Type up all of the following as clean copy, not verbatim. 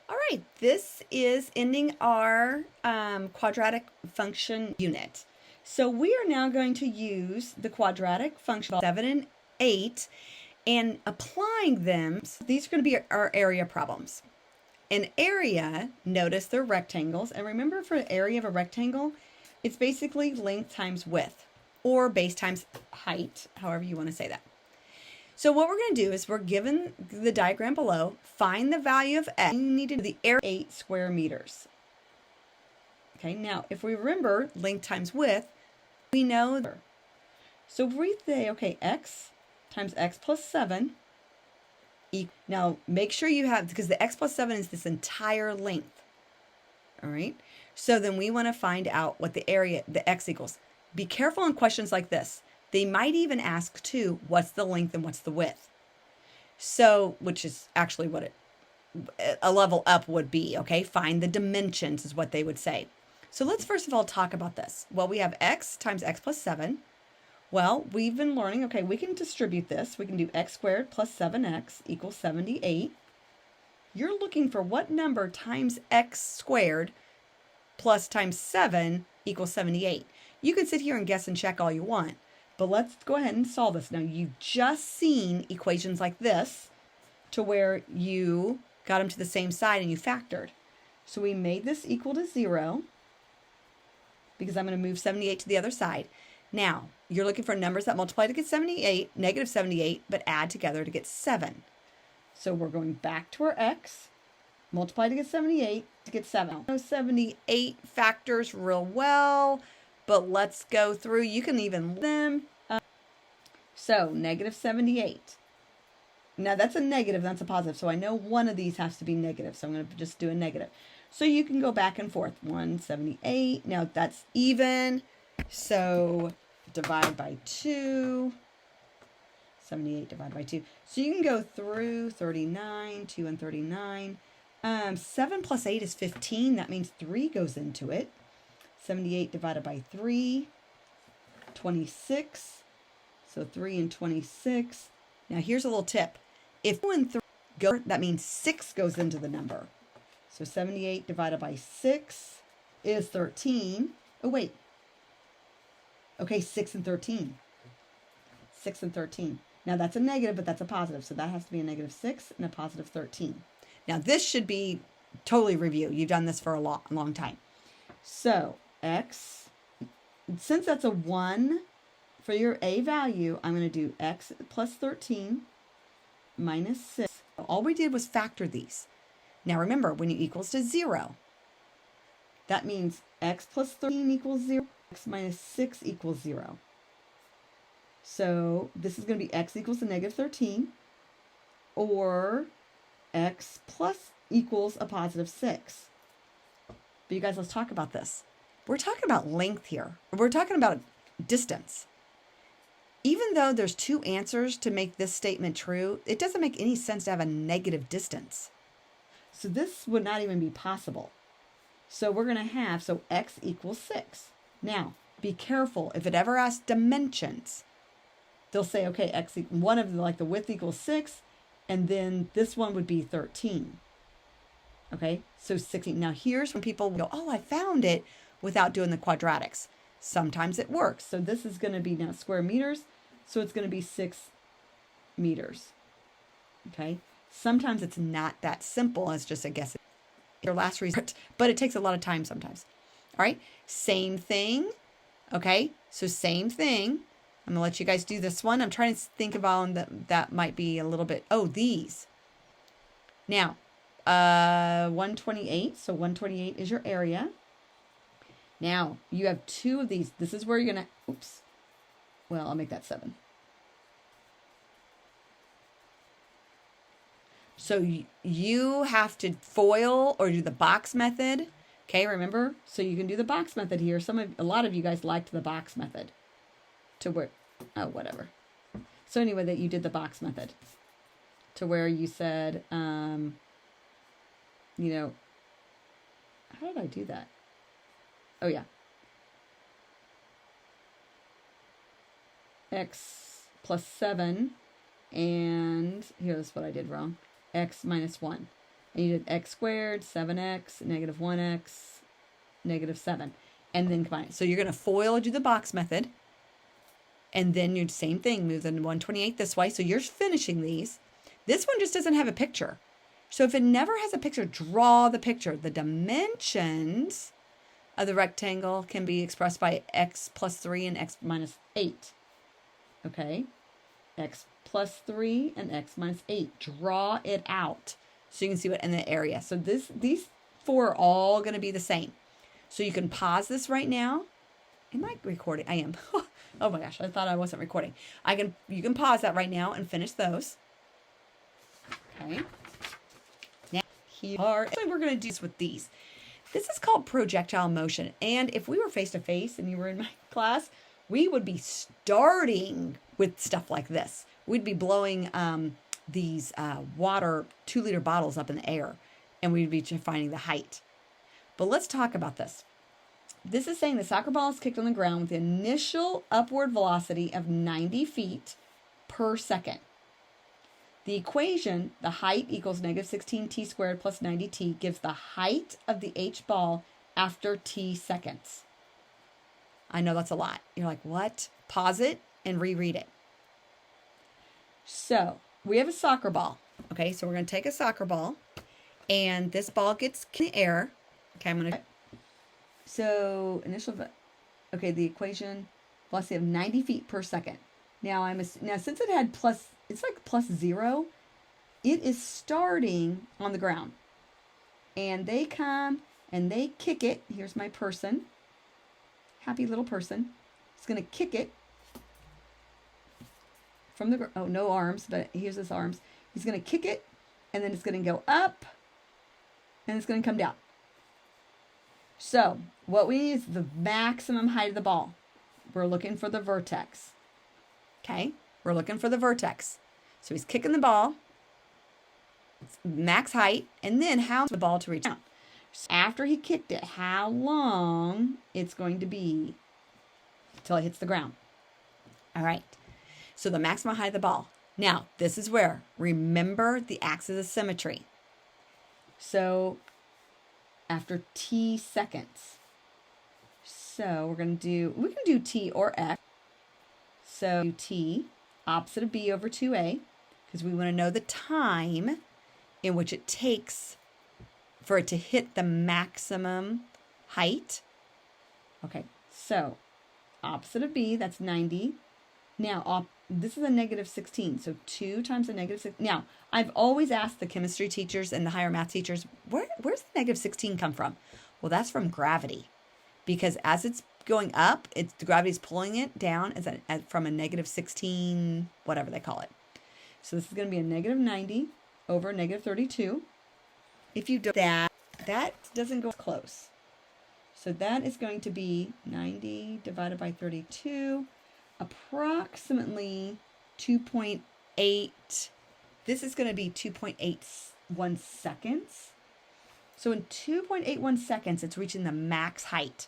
All right, this is ending our quadratic function unit. So we are now going to use the quadratic function 7 and 8 and applying them. So these are going to be our area problems. An area, notice they're rectangles. And remember, for the area of a rectangle, it's basically length times width or base times height, however you want to say that. So what we're going to do is we're given the diagram below, find the value of x. We need to do the area 8 square meters. Okay, now if we remember length times width, we know. So if we say, okay, x times x plus 7. Now make sure you have, because the x plus 7 is this entire length. All right, so then we want to find out what the area, the x equals. Be careful in questions like this. They might even ask too, what's the length and what's the width? So, which is actually what a level up would be, okay? Find the dimensions is what they would say. So let's first of all talk about this. Well, we have x times x plus 7. Well, we've been learning, okay, we can distribute this. We can do x squared plus 7x equals 78. You're looking for what number times x squared plus times 7 equals 78. You can sit here and guess and check all you want. But let's go ahead and solve this. Now, you've just seen equations like this to where you got them to the same side and you factored. So we made this equal to 0 because I'm going to move 78 to the other side. Now, you're looking for numbers that multiply to get 78, negative 78, but add together to get 7. So we're going back to our x, multiply to get 78 to get 7. Now, 78 factors real well. But let's go through, you can even them. So negative 78. Now that's a negative, that's a positive. So I know one of these has to be negative. So I'm going to just do a negative. So you can go back and forth. 178. Now that's even. So divide by 2. 78 divided by 2. So you can go through 39, 2 and 39. 7 plus 8 is 15. That means 3 goes into it. 78 divided by 3, 26. So 3 and 26. Now here's a little tip. If 2 and 3 go, that means 6 goes into the number. So 78 divided by 6 is 13. Oh, wait. Okay, 6 and 13. 6 and 13. Now that's a negative, but that's a positive. So that has to be a negative 6 and a positive 13. Now this should be totally review. You've done this for a long time. So x, since that's a 1 for your a value, I'm going to do x plus 13 minus 6. All we did was factor these. Now remember, when you equals to 0, that means x plus 13 equals 0, x minus 6 equals 0. So this is going to be x equals to negative 13, or x plus equals a positive 6. But you guys, let's talk about this. We're talking about length here. We're talking about distance. Even though there's 2 answers to make this statement true, it doesn't make any sense to have a negative distance. So this would not even be possible. So we're going to have, so x equals 6. Now, be careful. If it ever asks dimensions, they'll say, okay, x, one of them, like the width equals 6, and then this one would be 13. Okay, so 16. Now here's when people go, oh, I found it without doing the quadratics. Sometimes it works. So this is going to be now square meters. So it's going to be 6 meters. Okay, sometimes it's not that simple as just a guess. Your last resort, but it takes a lot of time sometimes. All right, same thing. Okay, so same thing. I'm going to let you guys do this one. I'm trying to think of all that might be a little bit. Oh, these. Now, 128. So 128 is your area. Now, you have 2 of these. This is where you're going to, oops. Well, I'll make that 7. So you have to FOIL or do the box method. Okay, remember? So you can do the box method here. A lot of you guys liked the box method. To where, oh, whatever. So anyway, that you did the box method. To where you said, you know, how did I do that? Oh, yeah. X plus 7. And here's what I did wrong. X minus 1. And you did x squared, 7x, negative 1x, negative 7. And then combine it. So you're going to FOIL, do the box method. And then you same thing, move the 128 this way. So you're finishing these. This one just doesn't have a picture. So if it never has a picture, draw the picture. The dimensions of the rectangle can be expressed by x plus 3 and x minus 8. Okay? X plus 3 and x minus 8. Draw it out so you can see what in the area. So these four are all going to be the same. So you can pause this right now. Am I recording? I am. Oh my gosh, I thought I wasn't recording. You can pause that right now and finish those. Okay. Now actually we're going to do this with these. This is called projectile motion. And if we were face to face and you were in my class, we would be starting with stuff like this. We'd be blowing these water 2-liter bottles up in the air, and we'd be finding the height. But let's talk about this. This is saying the soccer ball is kicked on the ground with the initial upward velocity of 90 feet per second. The equation, the height equals negative 16t squared plus 90t, gives the height of the H ball after t seconds. I know that's a lot. You're like, what? Pause it and reread it. So we have a soccer ball. Okay, so we're going to take a soccer ball, and this ball gets in the air. Okay, I'm going to... So okay, the equation, velocity of 90 feet per second. Now since it had it's like plus 0, it is starting on the ground. And they come and they kick it. Here's my person. Happy little person. He's going to kick it from the, oh, no arms, but here's his arms. He's going to kick it, and then it's going to go up, and it's going to come down. So what we need is the maximum height of the ball. We're looking for the vertex. Okay, we're looking for the vertex. So he's kicking the ball, it's max height, and then how's the ball to reach down? So after he kicked it, how long it's going to be until it hits the ground. All right, so the maximum height of the ball. Now, this is where, remember the axis of symmetry. So after t seconds. So we can do t or x. So t, opposite of b over 2a, because we want to know the time in which it takes for it to hit the maximum height. Okay, so opposite of b, that's 90. Now, this is a negative 16, so 2 times a negative 16. Now, I've always asked the chemistry teachers and the higher math teachers, where's the negative 16 come from? Well, that's from gravity, because as it's going up, the gravity's pulling it down from a negative 16, whatever they call it. So this is going to be a negative 90 over negative 32. If you do that, that doesn't go close. So that is going to be 90 divided by 32, approximately 2.8. This is going to be 2.81 seconds. So in 2.81 seconds, it's reaching the max height.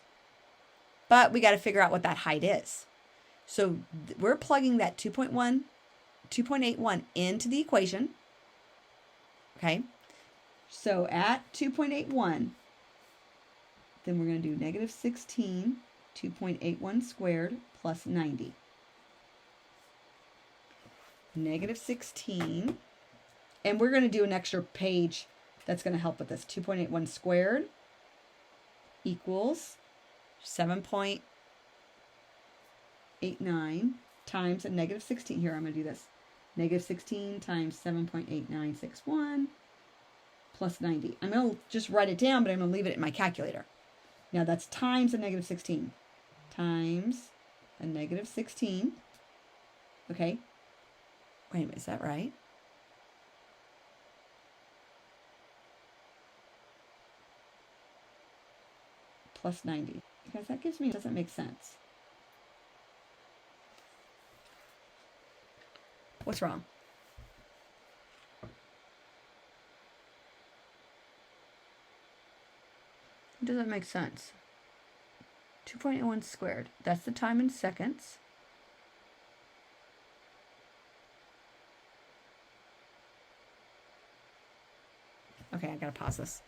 But we got to figure out what that height is. So we're plugging that 2.81 into the equation. Okay. So at 2.81, then we're going to do negative 16, 2.81 squared plus 90. Negative 16. And we're going to do an extra page that's going to help with this. 2.81 squared equals 7.89 times a negative 16. Here, I'm going to do this. Negative 16 times 7.8961 plus 90. I'm going to just write it down, but I'm going to leave it in my calculator. Now, that's times a negative 16. Times a negative 16. Okay. Wait a minute, is that right? Plus 90. Because that gives me, doesn't make sense. What's wrong? It doesn't make sense. 2.81 squared. That's the time in seconds. Okay, Okay, I gotta pause this.